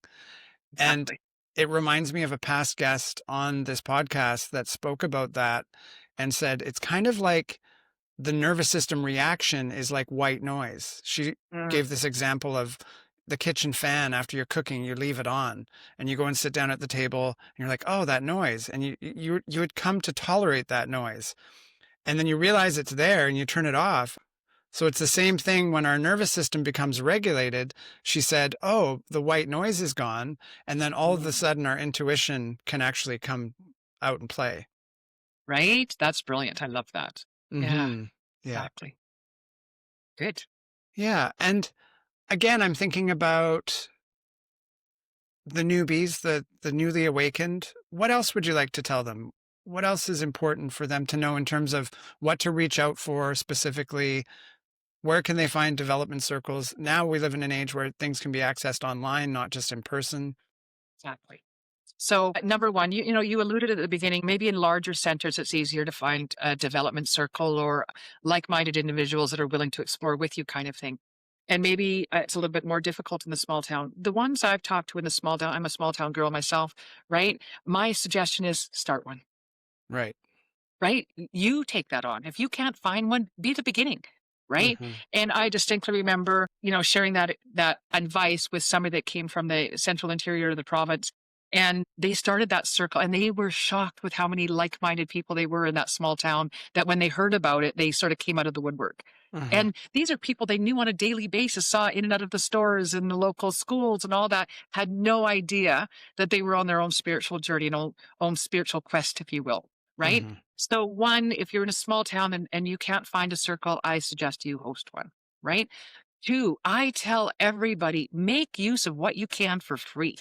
And Exactly. it reminds me of a past guest on this podcast that spoke about that and said it's kind of like the nervous system reaction is like white noise. She Mm, gave this example of the kitchen fan after you're cooking, you leave it on and you go and sit down at the table and you're like, oh, that noise. And you would come to tolerate that noise. And then you realize it's there and you turn it off. So it's the same thing when our nervous system becomes regulated. She said, oh, the white noise is gone. And then all of a mm. sudden our intuition can actually come out and play. Right? That's brilliant. I love that. Yeah, Mm-hmm. Yeah. exactly. Good. Yeah. And again, I'm thinking about the newbies, the newly awakened. What else would you like to tell them? What else is important for them to know in terms of what to reach out for specifically? Where can they find development circles? Now we live in an age where things can be accessed online, not just in person. Exactly. So, number one, you alluded at the beginning, maybe in larger centers, it's easier to find a development circle or like-minded individuals that are willing to explore with you kind of thing. And maybe it's a little bit more difficult in the small town. The ones I've talked to in the small town, I'm a small town girl myself, right? My suggestion is start one. Right. Right? You take that on. If you can't find one, be the beginning, right? Hmm. And I distinctly remember, sharing that advice with somebody that came from the central interior of the province. And they started that circle and they were shocked with how many like-minded people they were in that small town that when they heard about it, they sort of came out of the woodwork. Hmm. And these are people they knew on a daily basis, saw in and out of the stores and the local schools and all that, had no idea that they were on their own spiritual journey and own spiritual quest, if you will. Right? Hmm. So one, if you're in a small town and you can't find a circle, I suggest you host one, right? Two, I tell everybody, make use of what you can for free.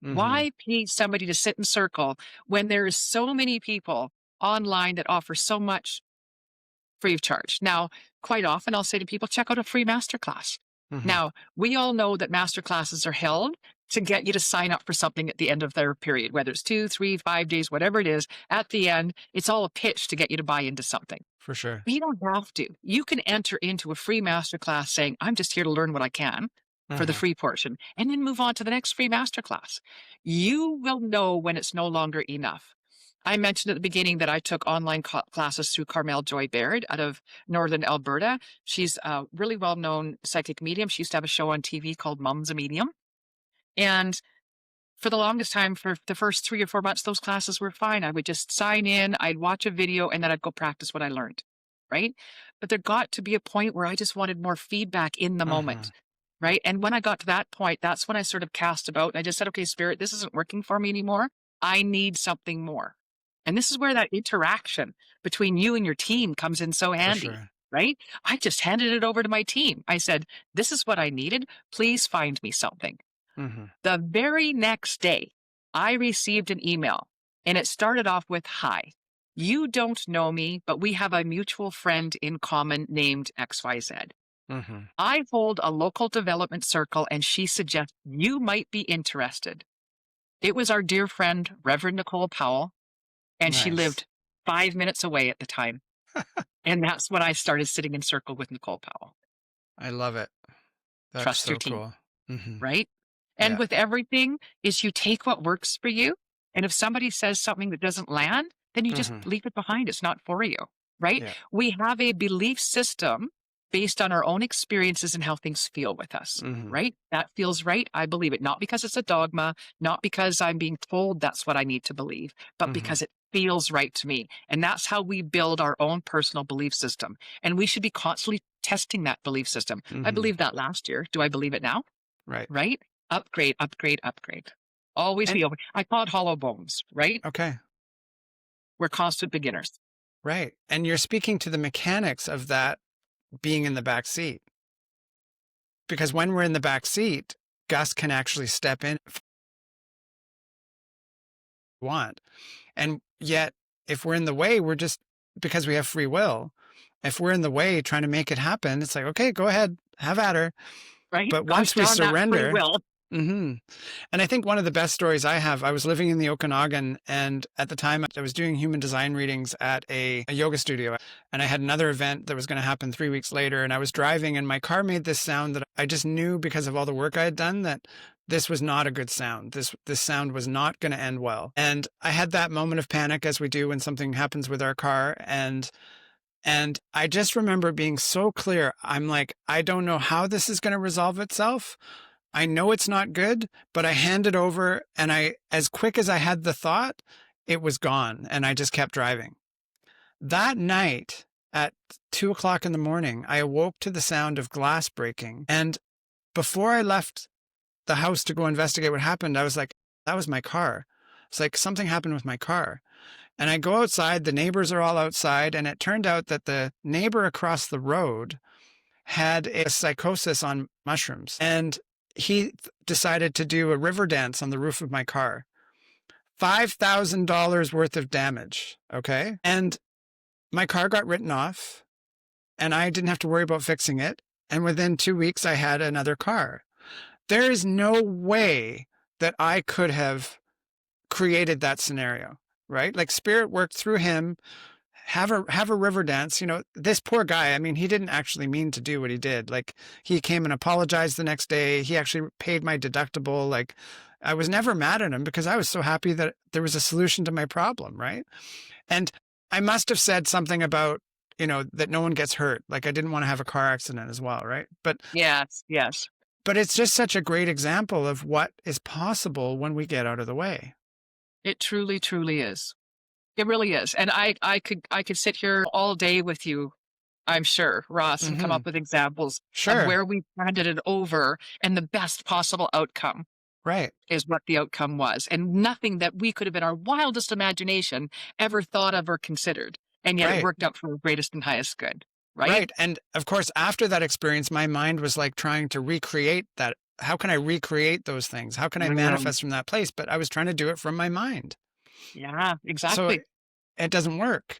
Hmm. Why pay somebody to sit in circle when there is so many people online that offer so much free of charge? Now, quite often I'll say to people, check out a free masterclass. Hmm. Now, we all know that masterclasses are held to get you to sign up for something at the end of their period, whether it's 2, 3, 5 days, whatever it is. At the end, it's all a pitch to get you to buy into something. For sure. But you don't have to. You can enter into a free masterclass saying, I'm just here to learn what I can for the Mhm. free portion, and then move on to the next free masterclass. You will know when it's no longer enough. I mentioned at the beginning that I took online classes through Carmel Joy Baird out of Northern Alberta. She's a really well-known psychic medium. She used to have a show on TV called Mom's a Medium. And for the longest time, for the first 3 or 4 months, those classes were fine. I would just sign in, I'd watch a video, and then I'd go practice what I learned, right? But there got to be a point where I just wanted more feedback in the moment, Mhm. right? And when I got to that point, that's when I sort of cast about and I just said, okay, Spirit, this isn't working for me anymore. I need something more. And this is where that interaction between you and your team comes in so For handy, sure. right? I just handed it over to my team. I said, this is what I needed. Please find me something. Mhm. The very next day, I received an email, and it started off with, "Hi, you don't know me, but we have a mutual friend in common named XYZ. Mhm. I hold a local development circle, and she suggests you might be interested." It was our dear friend, Reverend Nicole Powell, and she Nice. lived 5 minutes away at the time. And that's when I started sitting in circle with Nicole Powell. I love it. That's Trust your so team. cool. Mhm. Right? And Yeah. with everything is you take what works for you, and if somebody says something that doesn't land, then you just Mhm. leave it behind. It's not for you, right? Yeah. We have a belief system based on our own experiences and how things feel with us, Mhm. right? That feels right. I believe it, not because it's a dogma, not because I'm being told that's what I need to believe, but Mhm. because it feels right to me. And that's how we build our own personal belief system. And we should be constantly testing that belief system. I Mhm. believed that last year. Do I believe it now? Right. Right? Upgrade, upgrade, upgrade. Always And be open. I call it hollow bones, right? okay. We're constant beginners. Right. And you're speaking to the mechanics of that being in the back seat. Because when we're in the back seat, Gus can actually step in if we want. And yet, if we're in the way, we're just because we have free will. If we're in the way trying to make it happen, it's like, okay, go ahead, have at her. Right? But Gosh once we darn that free surrender, will. hmm and I think one of the best stories I have, I was living in the Okanagan, and at the time I was doing human design readings at a yoga studio. And I had another event that was going to happen 3 weeks later. And I was driving, and my car made this sound that I just knew because of all the work I had done that this was not a good sound. This sound was not going to end well. And I had that moment of panic, as we do when something happens with our car. And I just remember being so clear. I'm like, I don't know how this is going to resolve itself. I know it's not good, but I hand it over, and as quick as I had the thought, it was gone, and I just kept driving. That night at 2 o'clock in the morning, I awoke to the sound of glass breaking. And before I left the house to go investigate what happened, I was like, that was my car. It's like something happened with my car. And I go outside, the neighbors are all outside, and it turned out that the neighbor across the road had a psychosis on mushrooms. And he decided to do a river dance on the roof of my car. $5,000 worth of damage. Okay. And my car got written off, and I didn't have to worry about fixing it. And within 2 weeks, I had another car. There is no way that I could have created that scenario, right? Like spirit worked through him. Have a river dance. This poor guy, I mean, he didn't actually mean to do what he did. Like, he came and apologized the next day. He actually paid my deductible. Like, I was never mad at him because I was so happy that there was a solution to my problem, right? And I must have said something about, that no one gets hurt. Like, I didn't want to have a car accident as well, right? Yes, yes. But it's just such a great example of what is possible when we get out of the way. It truly, truly is. It really is. And I could sit here all day with you, I'm sure, Ross, and come Mm-hmm. up with examples of Sure. where we handed it over and the best possible outcome Right. is what the outcome was. And nothing that we could have in our wildest imagination ever thought of or considered. And yet it Right. worked out for our greatest and highest good. Right? Right. And of course, after that experience, my mind was like trying to recreate that. How can I recreate those things? How can I Mm, manifest from that place? But I was trying to do it from my mind. yeah, So exactly. it doesn't work.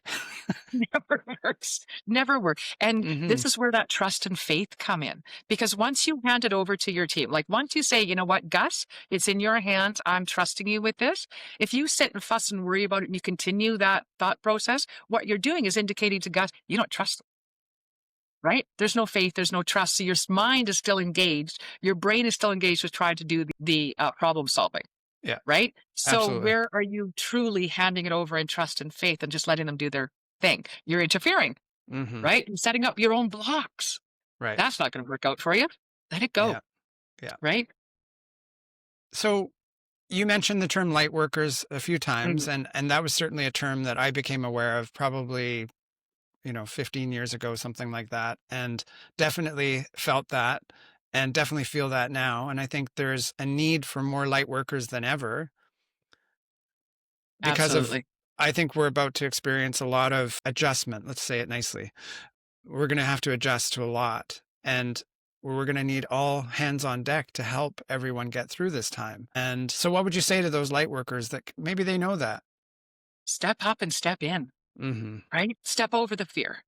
Never works. Never work. And Hmm. this is where that trust and faith come in. Because once you hand it over to your team, like once you say, you know what, Gus, it's in your hands. I'm trusting you with this. If you sit and fuss and worry about it and you continue that thought process, what you're doing is indicating to Gus, you don't trust them, right? There's no faith, there's no trust. So your mind is still engaged. Your brain is still engaged with trying to do the problem solving. Yeah, Right? So absolutely. where are you truly handing it over in trust and faith and just letting them do their thing? You're interfering, Hmm. right? And setting up your own blocks. Right. That's not going to work out for you. Let it Yeah. go, Yeah. right? So you mentioned the term light workers a few Mm, times, and that was certainly a term that I became aware of probably, 15 years ago, something like that, and definitely felt that and definitely feel that now. And I think there's a need for more light workers than ever because of, absolutely. I think we're about to experience a lot of adjustment. Let's say it nicely. We're going to have to adjust to a lot. And we're going to need all hands on deck to help everyone get through this time. And so, what would you say to those light workers that maybe they know that? Step up and step in, Hmm. right? Step over the fear.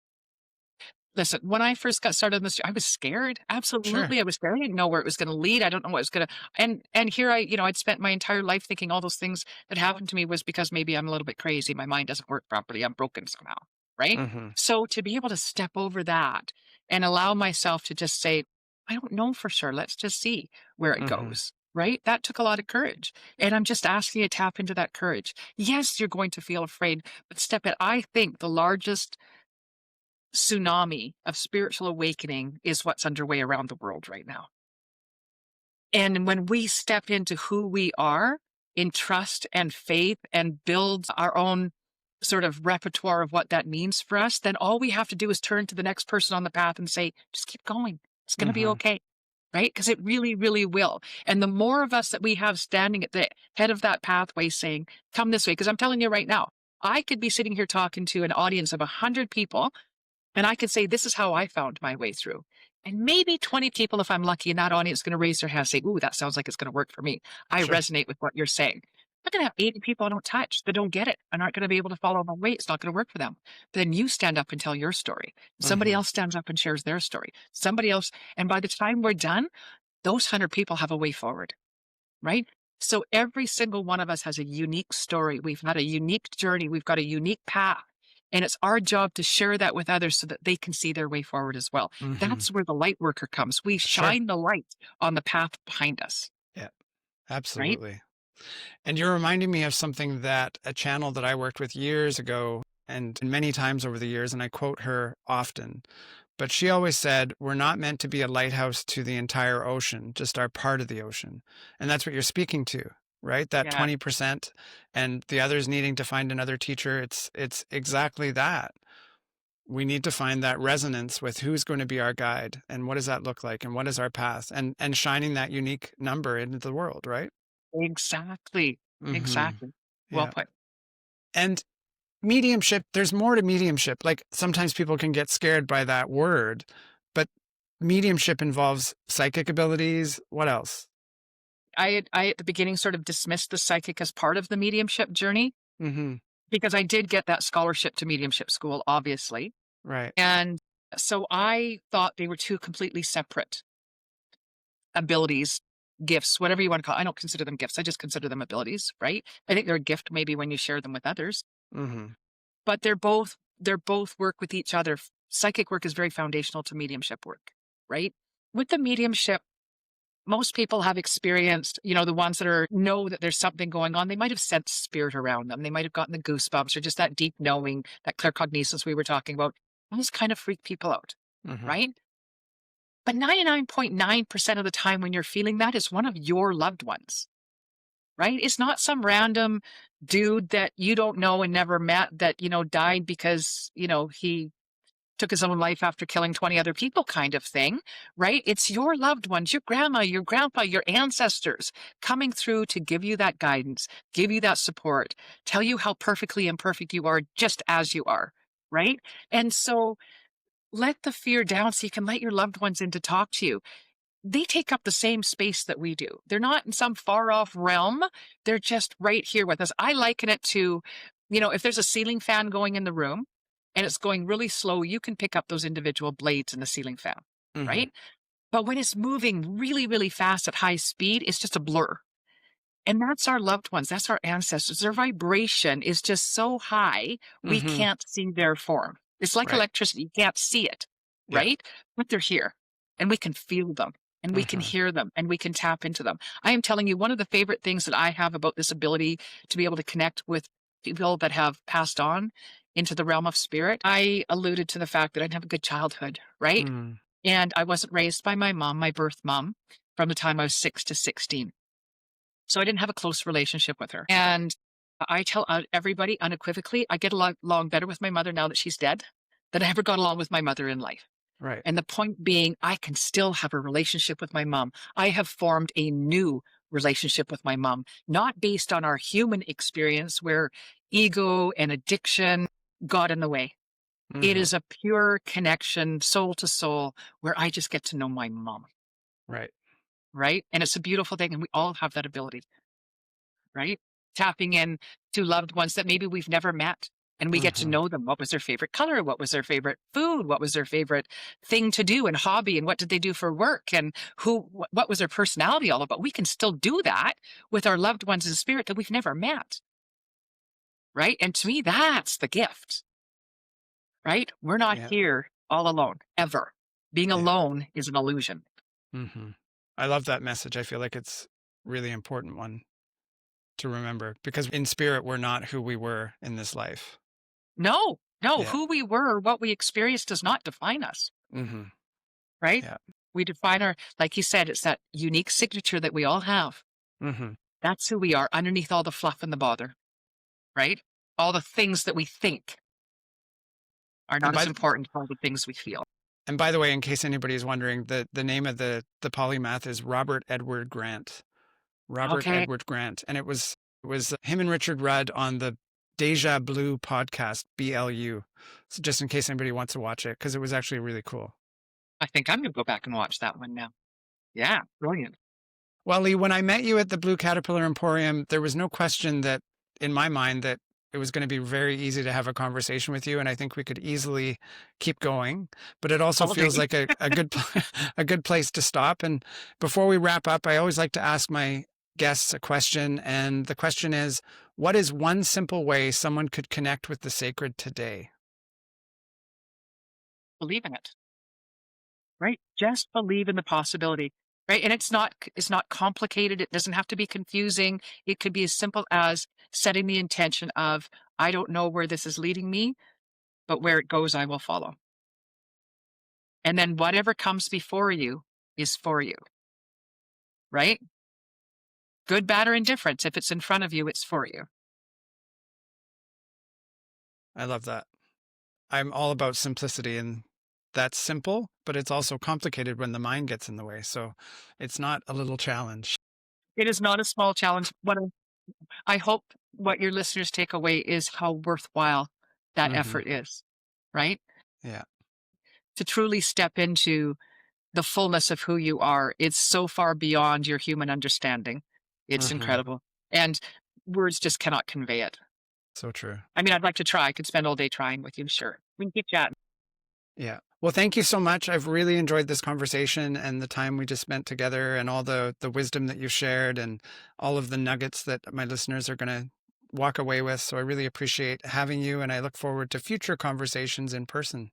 Listen, when I first got started in this, I was scared. Sure. Absolutely, I was scared. I didn't know where it was going to lead. I don't know what it was going to. And here I'd spent my entire life thinking all those things that happened to me was because maybe I'm a little bit crazy. My mind doesn't work properly. I'm broken somehow, right? Hmm. So to be able to step over that and allow myself to just say, I don't know for sure. Let's just see where it Hmm. goes. Right? That took a lot of courage. And I'm just asking you to tap into that courage. Yes, you're going to feel afraid, but step in. I think the largest tsunami of spiritual awakening is what's underway around the world right now. And when we step into who we are in trust and faith and build our own sort of repertoire of what that means for us, then all we have to do is turn to the next person on the path and say, just keep going. It's going to be Hmm. okay. Right? Because it really, really will. And the more of us that we have standing at the head of that pathway saying, come this way, because I'm telling you right now, I could be sitting here talking to an audience of 100 people and I could say, this is how I found my way through. And maybe 20 people, if I'm lucky, in that audience, going to raise their hand and say, ooh, that sounds like it's going to work for me. I Sure. resonate with what you're saying. I'm going to have 80 people I don't touch that don't get it and aren't going to be able to follow my way. It's not going to work for them. Then you stand up and tell your story. Somebody Hmm. else stands up and shares their story. Somebody else. And by the time we're done, those 100 people have a way forward, right? So every single one of us has a unique story. We've had a unique journey. We've got a unique path. And it's our job to share that with others so that they can see their way forward as well. Hmm. That's where the light worker comes. We Sure. shine the light on the path behind us, Yeah, right? absolutely. And you're reminding me of something that a channel that I worked with years ago and many times over the years, and I quote her often, but she always said, we're not meant to be a lighthouse to the entire ocean, just our part of the ocean. And that's what you're speaking to, right? That Yeah, 20% and the others needing to find another teacher. It's exactly that. We need to find that resonance with who's going to be our guide and what does that look like and what is our path and shining that unique number into the world, right? exactly. Hmm. Exactly. Well Yeah. put. And mediumship, there's more to mediumship. Like sometimes people can get scared by that word, but mediumship involves psychic abilities. What else? I at the beginning sort of dismissed the psychic as part of the mediumship journey Hmm. because I did get that scholarship to mediumship school, obviously. Right. And so I thought they were two completely separate abilities, gifts, whatever you want to call it. I don't consider them gifts. I just consider them abilities, right? I think they're a gift maybe when you share them with others, Hmm. but they're both work with each other. Psychic work is very foundational to mediumship work, right? With the mediumship, most people have experienced, the ones that know that there's something going on. They might have sensed spirit around them. They might have gotten the goosebumps or just that deep knowing, that claircognizance we were talking about. Those kind of freak people out, Hmm. right? But 99.9% of the time when you're feeling that is one of your loved ones, right? It's not some random dude that you don't know and never met that, died because, he took his own life after killing 20 other people kind of thing, right? It's your loved ones, your grandma, your grandpa, your ancestors coming through to give you that guidance, give you that support, tell you how perfectly imperfect you are just as you are, right? And so let the fear down so you can let your loved ones in to talk to you. They take up the same space that we do. They're not in some far off realm. They're just right here with us. I liken it to If there's a ceiling fan going in the room and it's going really slow, you can pick up those individual blades in the ceiling fan, Hmm. right? But when it's moving really, really fast at high speed, it's just a blur. And that's our loved ones. That's our ancestors. Their vibration is just so high, we Hmm. can't see their form. It's like Right. electricity. You can't see it, Yeah. right? But they're here and we can feel them and we can Hmm. hear them and we can tap into them. I am telling you, one of the favorite things that I have about this ability to be able to connect with people that have passed on into the realm of spirit, I alluded to the fact that I didn't have a good childhood, right? Mm. And I wasn't raised by my mom, my birth mom, from the time I was 6 to 16. So I didn't have a close relationship with her. And I tell everybody unequivocally, I get along better with my mother now that she's dead than I ever got along with my mother in life. Right. And the point being, I can still have a relationship with my mom. I have formed a new relationship with my mom, not based on our human experience where ego and addiction got in the way. It Hmm. is a pure connection, soul to soul, where I just get to know my mom, Right. right? And it's a beautiful thing. And we all have that ability, right? Tapping in to loved ones that maybe we've never met and we get to Hmm. know them. What was their favorite color? What was their favorite food? What was their favorite thing to do and hobby? And what did they do for work? And what was their personality all about? We can still do that with our loved ones in spirit that we've never met, right? And to me, that's the gift, right? We're not Yeah. here all alone, ever. Being Yeah. alone is an illusion. Hmm. I love that message. I feel like it's really important one to remember because in spirit, we're not who we were in this life. No, no, Yeah. who we were, what we experienced does not define us. Hmm. Right? Yeah. We define like you said, it's that unique signature that we all have. Hmm. That's who we are underneath all the fluff and the bother, right? All the things that we think are And not as by important as all the things we feel. and by the way, in case anybody is wondering, the name of the polymath is Robert Edward Grant. Robert Okay. Edward Grant, and it was him and Richard Rudd on the Deja Blue podcast, BLU. So just in case anybody wants to watch it, because it was actually really cool. I think I'm going to go back and watch that one now. Yeah. Brilliant. Well, Lee, when I met you at the Blue Caterpillar Emporium, there was no question that in my mind that it was going to be very easy to have a conversation with you, and I think we could easily keep going. But it also All day. feels like a good a good place to stop. And before we wrap up, I always like to ask my guests a question, and the question is, what is one simple way someone could connect with the sacred today? Believe in it, right? Just believe in the possibility, right? And it's not complicated. It doesn't have to be confusing. It could be as simple as setting the intention of, I don't know where this is leading me, but where it goes, I will follow. And then whatever comes before you is for you, right? Good, bad, or indifference. If it's in front of you, it's for you. I love that. I'm all about simplicity, and that's simple, but it's also complicated when the mind gets in the way. So it's not a little challenge. It is not a small challenge. I hope what your listeners take away is how worthwhile that Hmm. effort is, right? Yeah. To truly step into the fullness of who you are. It's so far beyond your human understanding. It's Hmm. incredible. And words just cannot convey it. So true. I mean, I'd like to try. I could spend all day trying with you, sure. We can keep chatting. Yeah. Well, thank you so much. I've really enjoyed this conversation and the time we just spent together and all the wisdom that you shared and all of the nuggets that my listeners are going to walk away with. So I really appreciate having you and I look forward to future conversations in person.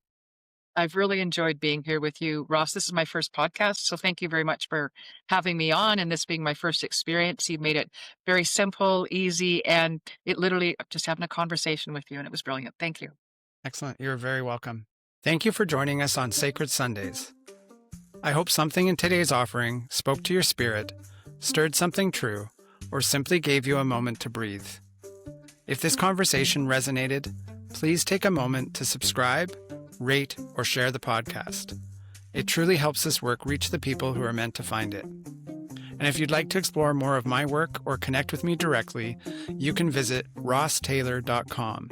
I've really enjoyed being here with you, Ross. This is my first podcast, so thank you very much for having me on and this being my first experience. You've made it very simple, easy, and it literally just having a conversation with you, and it was brilliant. Thank you. Excellent. You're very welcome. Thank you for joining us on Sacred Sundays. I hope something in today's offering spoke to your spirit, stirred something true, or simply gave you a moment to breathe. If this conversation resonated, please take a moment to subscribe, rate, or share the podcast. It truly helps this work reach the people who are meant to find it. And if you'd like to explore more of my work or connect with me directly, you can visit rosstayler.com,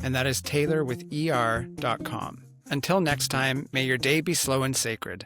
and that is Taylor with ER.com. Until next time, may your day be slow and sacred.